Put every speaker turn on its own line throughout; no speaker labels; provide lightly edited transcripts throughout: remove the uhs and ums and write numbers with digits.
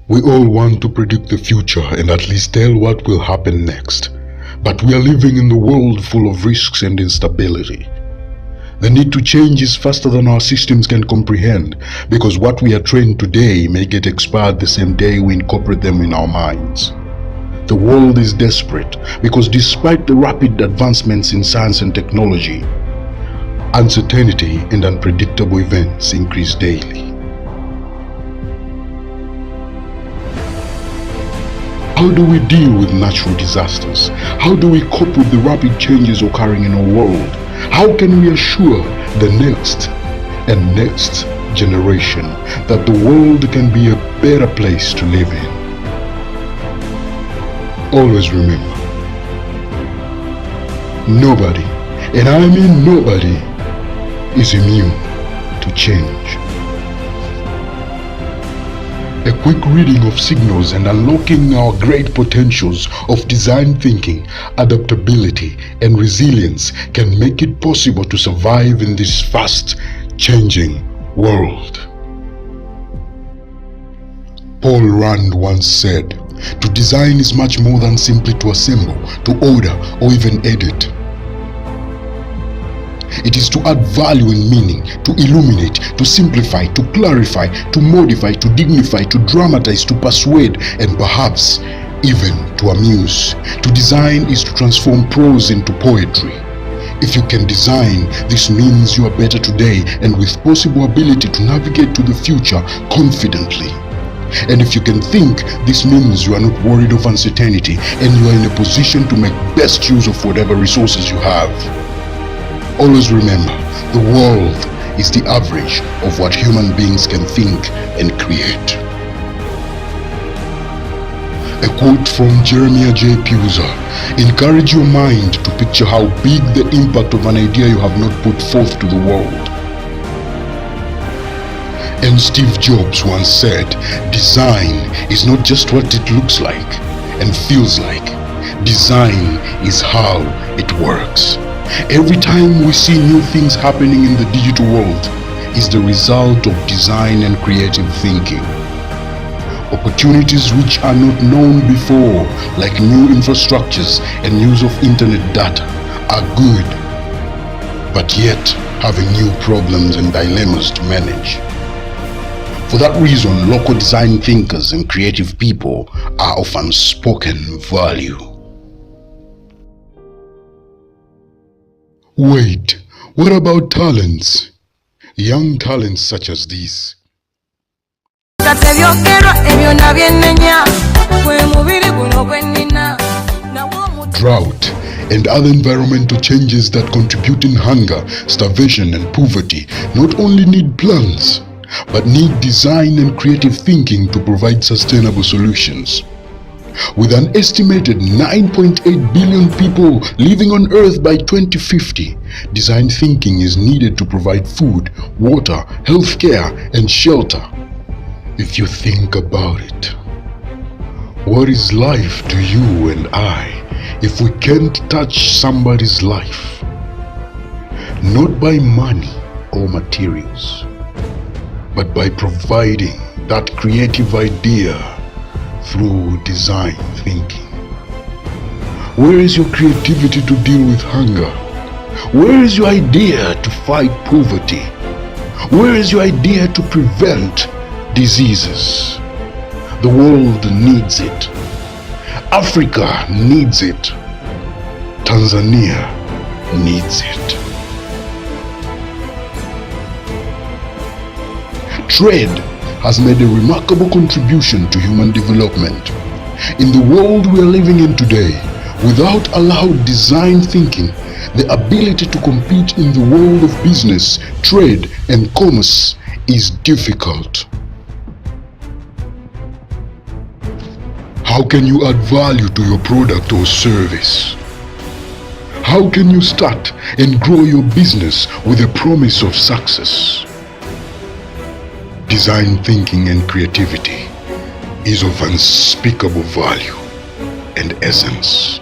We all want to predict the future and at least tell what will happen next. But we are living in a world full of risks and instability. The need to change is faster than our systems can comprehend, because what we are trained today may get expired the same day we incorporate them in our minds. The world is desperate because despite the rapid advancements in science and technology, uncertainty and unpredictable events increase daily. How do we deal with natural disasters? How do we cope with the rapid changes occurring in our world? How can we assure the next and next generation that the world can be a better place to live in? Always remember, nobody, and I mean nobody, is immune to change. A quick reading of signals and unlocking our great potentials of design thinking, adaptability, and resilience can make it possible to survive in this fast-changing world. Paul Rand once said, "To design is much more than simply to assemble, to order, or even edit. It is to add value and meaning, to illuminate, to simplify, to clarify, to modify, to dignify, to dramatize, to persuade, and perhaps even to amuse. To design is to transform prose into poetry. If you can design, this means you are better today and with possible ability to navigate to the future confidently. And if you can think, this means you are not worried of uncertainty and you are in a position to make best use of whatever resources you have." Always remember, the world is the average of what human beings can think and create. A quote from Jeremiah J. Puser: "Encourage your mind to picture how big the impact of an idea you have not put forth to the world." And Steve Jobs once said, "Design is not just what it looks like and feels like. Design is how it works." Every time we see new things happening in the digital world is the result of design and creative thinking. Opportunities which are not known before, like new infrastructures and use of internet data, are good, but yet having new problems and dilemmas to manage. For that reason, local design thinkers and creative people are of unspoken value. Wait, what about talents? Young talents such as these. Drought and other environmental changes that contribute in hunger, starvation, and poverty not only need plans, but need design and creative thinking to provide sustainable solutions. With an estimated 9.8 billion people living on Earth by 2050, design thinking is needed to provide food, water, healthcare, and shelter. If you think about it, what is life to you and I if we can't touch somebody's life? Not by money or materials, but by providing that creative idea through design thinking. Where is your creativity to deal with hunger? Where is your idea to fight poverty? Where is your idea to prevent diseases? The world needs it. Africa needs it. Tanzania needs it. Trade has made a remarkable contribution to human development. In the world we are living in today, without allowed design thinking, the ability to compete in the world of business, trade, and commerce is difficult. How can you add value to your product or service? How can you start and grow your business with a promise of success? Design thinking and creativity is of unspeakable value and essence.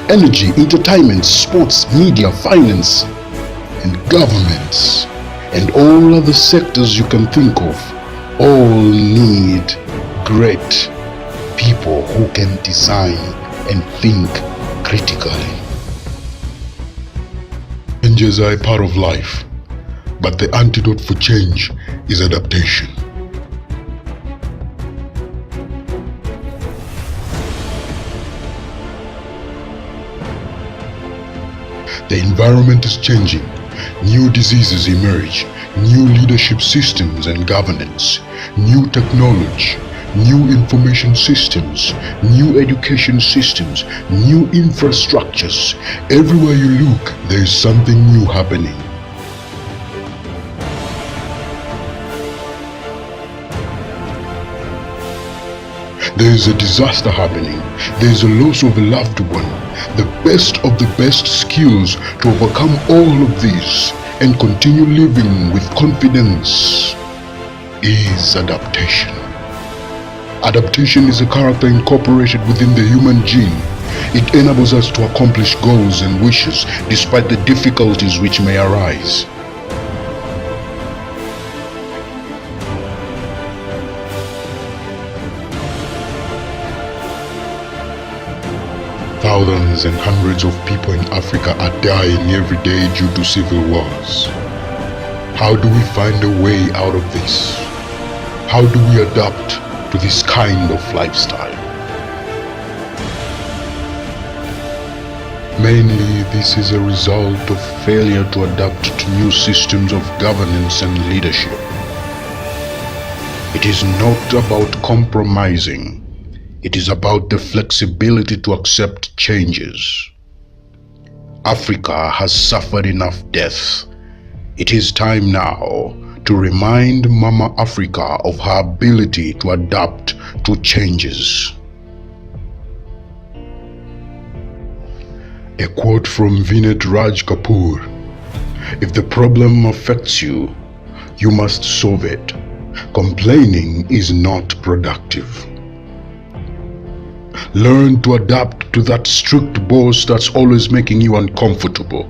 energy, entertainment, sports, media, finance, and governments, and all other sectors you can think of, all need great people who can design and think critically. Changes are a part of life, but the antidote for change is adaptation. The environment is changing. New diseases emerge, new leadership systems and governance, new technology, new information systems, new education systems, new infrastructures. Everywhere you look, there is something new happening. There is a disaster happening. There is a loss of a loved one. The best of the best skills to overcome all of this and continue living with confidence is adaptation. Adaptation is a character incorporated within the human gene. It enables us to accomplish goals and wishes despite the difficulties which may arise. Thousands and hundreds of people in Africa are dying every day due to civil wars. How do we find a way out of this? How do we adapt to this kind of lifestyle? Mainly, this is a result of failure to adapt to new systems of governance and leadership. It is not about compromising. It is about the flexibility to accept changes. Africa has suffered enough death. It is time now to remind Mama Africa of her ability to adapt to changes. A quote from Vinet Raj Kapoor: "If the problem affects you, you must solve it. Complaining is not productive." Learn to adapt to that strict boss that's always making you uncomfortable.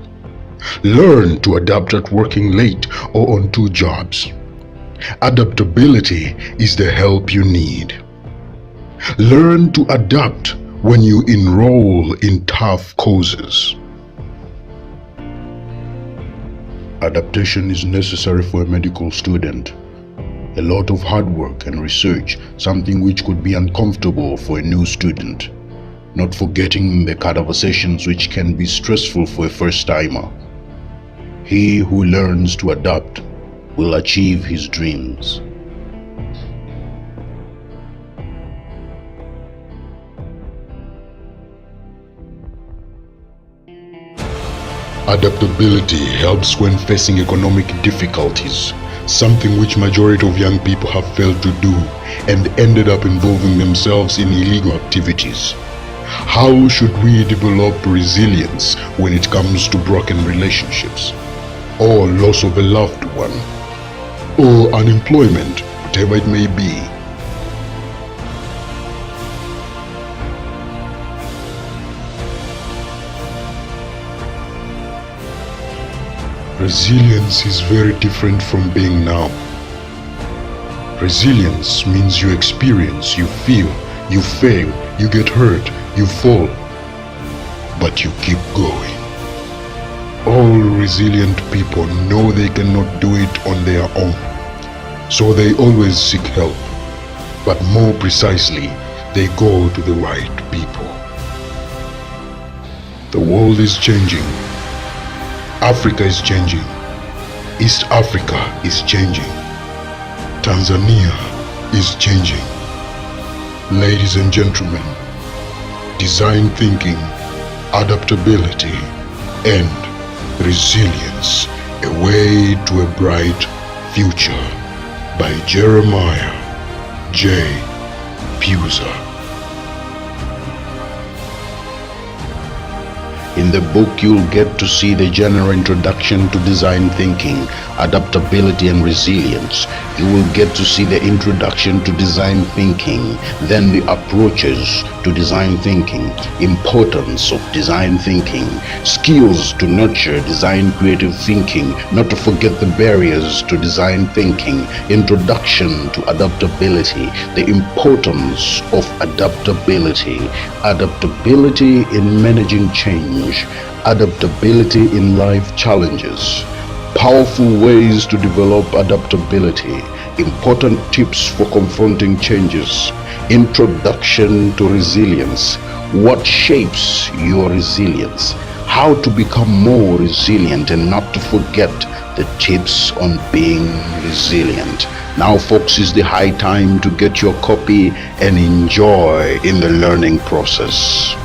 Learn to adapt at working late or on 2 jobs. Adaptability is the help you need. Learn to adapt when you enroll in tough causes. Adaptation is necessary for a medical student. A lot of hard work and research, something which could be uncomfortable for a new student. Not forgetting the conversations which can be stressful for a first-timer. He who learns to adapt will achieve his dreams. Adaptability helps when facing economic difficulties, something which majority of young people have failed to do and ended up involving themselves in illegal activities. How should we develop resilience when it comes to broken relationships, or loss of a loved one, or unemployment, whatever it may be? Resilience is very different from being numb. Resilience means you experience, you feel, you fail, you get hurt, you fall, but you keep going. All resilient people know they cannot do it on their own, so they always seek help, but more precisely, they go to the right people. The world is changing. Africa is changing. East Africa is changing. Tanzania is changing. Ladies and gentlemen, design thinking, adaptability, and resilience, a way to a bright future, by Jeremiah J. Puser. In the book, you'll get to see the general introduction to design thinking, adaptability and resilience. You will get to see the introduction to design thinking, then the approaches to design thinking, importance of design thinking, skills to nurture design creative thinking, not to forget the barriers to design thinking, introduction to adaptability, the importance of adaptability, adaptability in managing change, adaptability in life challenges, powerful ways to develop adaptability, important tips for confronting changes, introduction to resilience, what shapes your resilience, how to become more resilient, and not to forget the tips on being resilient. Now, folks, is the high time to get your copy and enjoy in the learning process.